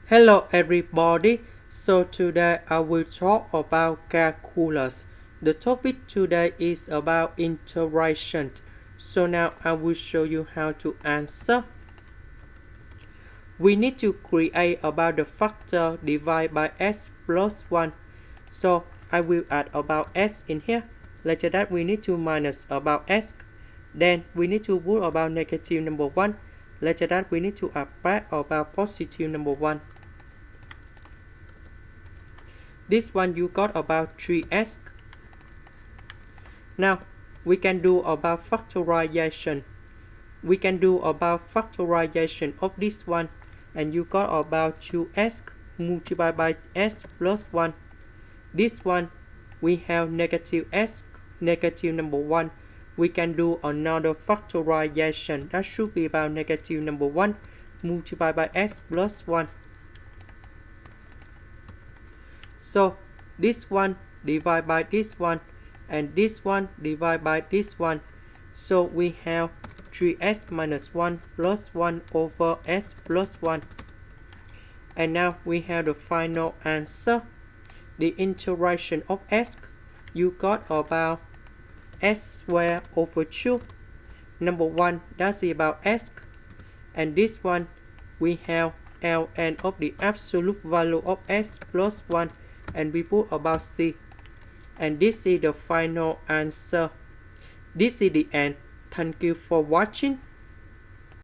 Hello everybody, so today I will talk about calculus. The topic today is about integration. So now I will show you how to answer. We need to create about the factor divided by s plus 1. So I will add about s in here. Later that we need to minus about s. Then we need to put about negative number 1. Later that we need to apply about positive number 1. This one you got about 3s. Now we can do about factorization. We can do about factorization of this one, and you got about 2s multiplied by s plus 1. This one we have negative s, negative number 1. We can do another factorization. That should be about negative number 1 multiplied by s plus 1. So this one divided by this one, and this one divided by this one. So we have 3s minus 1 plus 1 over s plus 1. And now we have the final answer. The integration of s, you got about s squared over 2. Number 1, that's about s. And this one, we have ln of the absolute value of s plus 1. And we put about c. And this is the final answer. This is the end. Thank you for watching.